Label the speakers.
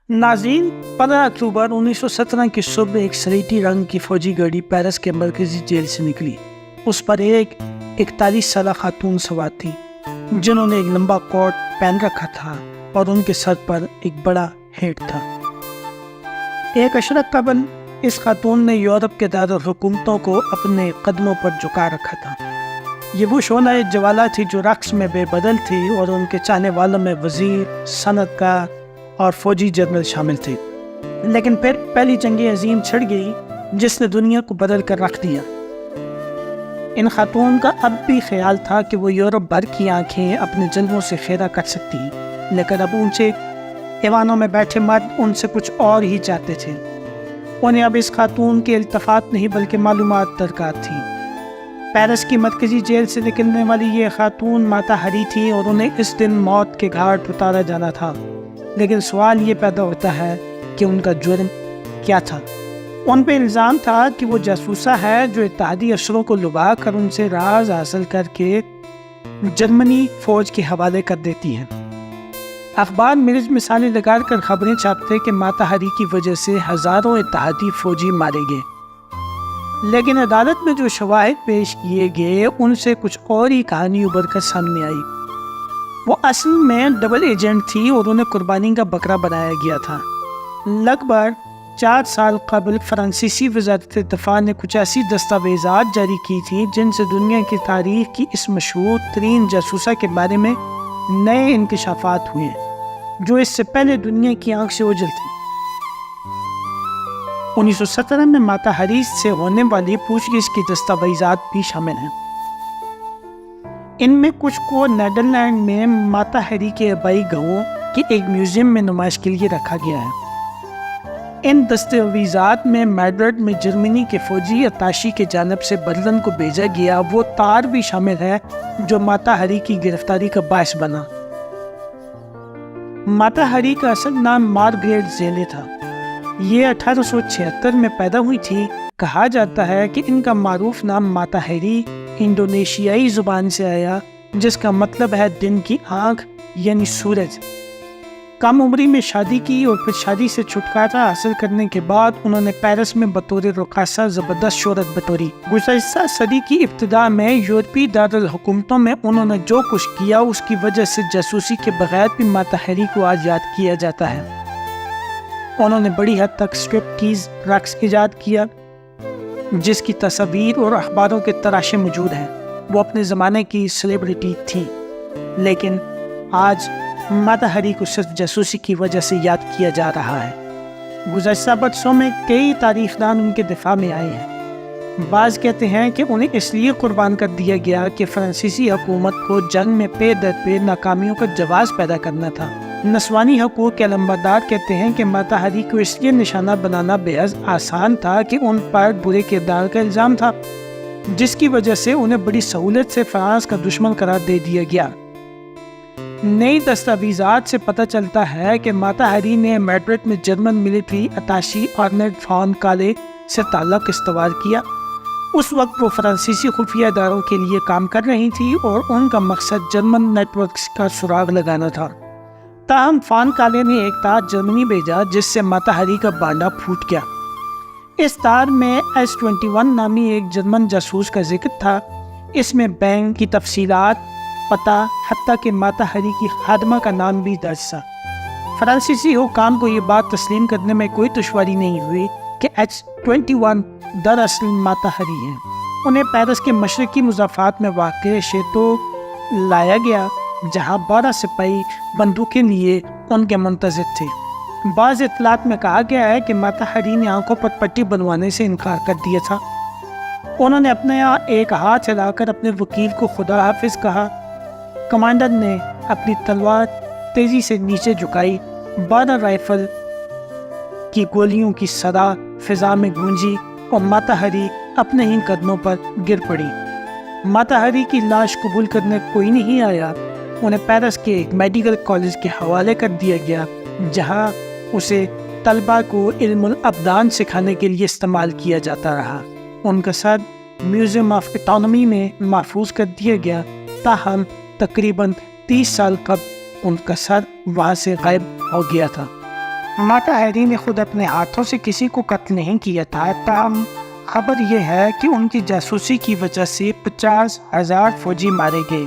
Speaker 1: नाज़रीन, 15 अक्टूबर 1917 की सुबह एक सलेटी रंग की फौजी गाड़ी पेरिस के मरकजी जेल से निकली। उस पर एक 41 साल खातून सवार थी जिन्होंने एक लंबा कोट पहन रखा था और उनके सर पर एक बड़ा हेड था। एक अशरफ कबल इस खातून ने यूरोप के दारुल हुकूमतों को अपने कदमों पर झुका रखा था। ये वो शोना जवाला थी जो रक्स में बेबदल थी और उनके चाहने वालों में वजीर, सनतकार और फौजी जनरल शामिल थे। लेकिन फिर पहली जंग अजीम छिड़ गई जिसने दुनिया को बदल कर रख दिया। इन खातून का अब भी ख्याल था कि वो यूरोप भर की आंखें अपने जलवों से खेरा कर सकती, लेकिन अब ऊंचे ऐवानों में बैठे मर्द उनसे कुछ और ही चाहते थे। उन्हें अब इस खातून के इल्तफात नहीं बल्कि मालूमात दरकार थी। पेरिस की मरकजी जेल से निकलने वाली ये खातून माता हरी थी और उन्हें इस दिन मौत के घाट उतारा जाना था। लेकिन सवाल ये पैदा होता है कि उनका जुर्म क्या था। उन पे इल्ज़ाम था कि वो जासूसा है जो इत्तेहादी अफसरों को लुभा कर उनसे राज हासिल करके जर्मनी फौज के हवाले कर देती हैं। अखबार मिर्ज मिसालें लगा कर खबरें छापते कि माता हरी की वजह से हज़ारों इत्तेहादी फौजी मारे गए। लेकिन अदालत में जो शवाहिद पेश किए गए उनसे कुछ और ही कहानी उभर कर सामने आई। वो असल में डबल एजेंट थी और उन्हें कुर्बानी का बकरा बनाया गया था। लगभग 4 साल कबल फ्रांसीसी वज़ारत दिफ़ा ने कुछ ऐसी दस्तावेज़ात जारी की थी जिनसे दुनिया की तारीख की इस मशहूर तरीन जासूसा के बारे में नए इंकशाफात हुए जो इससे पहले दुनिया की आंख से ओझल थे। 1917 में माता हरी से होने वाली पूछगिछ की दस्तावेज़ात भी शामिल हैं। इनमें कुछ को नीदरलैंड में माता हरी के आबाई गांवों के एक म्यूजियम में नुमाइश के लिए रखा गया है। इन दस्तावेज़ात में मैड्रिड में जर्मनी के फौजी अताशी के जानब से बर्लिन को भेजा गया वो तार भी शामिल है जो माता हरी की गिरफ्तारी का बायस बना। माता हरी का असल नाम मार्गरेट ज़ेले था। ये 1876 में पैदा हुई थी। कहा जाता है कि इनका मारूफ नाम माता हरी इंडोनेशियाई जुबान से आया जिसका मतलब है दिन की आँख यानी सूरज। कम उम्री में शादी की और फिर शादी से छुटकारा हासिल करने के बाद उन्होंने पेरिस में बतौर रकासा ज़बरदस्त शोहरत बटोरी। गुज़श्ता सदी की इब्तिदा में यूरोपीय दारुल हुकूमतों में उन्होंने जो कुछ किया उसकी वजह से जासूसी के बगैर भी माता हरी को आज याद किया जाता है। उन्होंने बड़ी हद तक स्ट्रिप्टीज़ रक्स ईजाद किया जिसकी तस्वीर और अखबारों के तराशे मौजूद हैं। वो अपने ज़माने की सेलिब्रिटी थी, लेकिन आज माता हरी को सिर्फ जासूसी की वजह से याद किया जा रहा है। गुज़श्ता बरसों में कई तारीखदान उनके दिफा में आए हैं। बाज़ कहते हैं कि उन्हें इसलिए कुर्बान कर दिया गया कि फ्रांसीसी हुकूमत को जंग में पे दर पे नाकामियों का जवाब पैदा करना था। नस्वानी हकूक़ के लंबादार कहते हैं कि माता हरी को इसलिए निशाना बनाना बेहद आसान था कि उन पर बुरे किरदार का इल्ज़ाम था जिसकी वजह से उन्हें बड़ी सहूलत से फ्रांस का दुश्मन करार दे दिया गया। नई दस्तावेज़ात से पता चलता है कि माता हरी ने मैड्रिड में German military attaché Ernest fawn काले से ताल्लुक़ इस्तवार किया। उस वक्त वो फ्रांसीसी खुफिया इदारों के लिए काम कर रही थी और उनका मकसद जर्मन नेटवर्क का सुराग लगाना था। ताहम फॉन काले ने एक तार जर्मनी भेजा जिससे माता हरी का बांडा फूट गया। इस तार में S-21 नामी एक जर्मन जासूस का जिक्र था। इसमें बैंक की तफसीलात, पता, हत्ता कि माता हरी की खादमा का नाम भी दर्ज था। फ्रांसीसी हुकाम को ये बात तस्लीम करने में कोई दुश्वारी नहीं हुई कि H-21 दरअसल माता हरी है। उन्हें पेरिस के मशरकी मुज़ाफ़ात में वाक़ शेतो लाया गया जहाँ 12 सिपाही बंदूकें लिए उनके मुंतज़िर थे। बाज़ इत्तलात में कहा गया है कि माता हरी ने आंखों पर पट्टी बनवाने से इनकार कर दिया था। उन्होंने अपने यहाँ एक हाथ हिलाकर अपने वकील को खुदा हाफिज़ कहा। कमांडर ने अपनी तलवार तेज़ी से नीचे झुकाई। 12 राइफल की गोलियों की सदा फिजा में गूंजी और माता हरी अपने ही कदमों पर गिर पड़ी। माता हरी की लाश कबूल करने कोई नहीं आया। उन्हें पेरिस के एक मेडिकल कॉलेज के हवाले कर दिया गया जहां उसे तलबा को इल्मुल अबदान सिखाने के लिए इस्तेमाल किया जाता रहा। उनका सर म्यूज़ियम ऑफ एटॉनमी में महफूज कर दिया गया। ताहम तकरीबन 30 साल कब उनका सर वहाँ से गायब हो गया था। ماتا ہیری نے خود اپنے ہاتھوں سے کسی کو قتل نہیں کیا تھا، تاہم خبر یہ ہے کہ ان کی جاسوسی کی وجہ سے 50,000 فوجی مارے گئے۔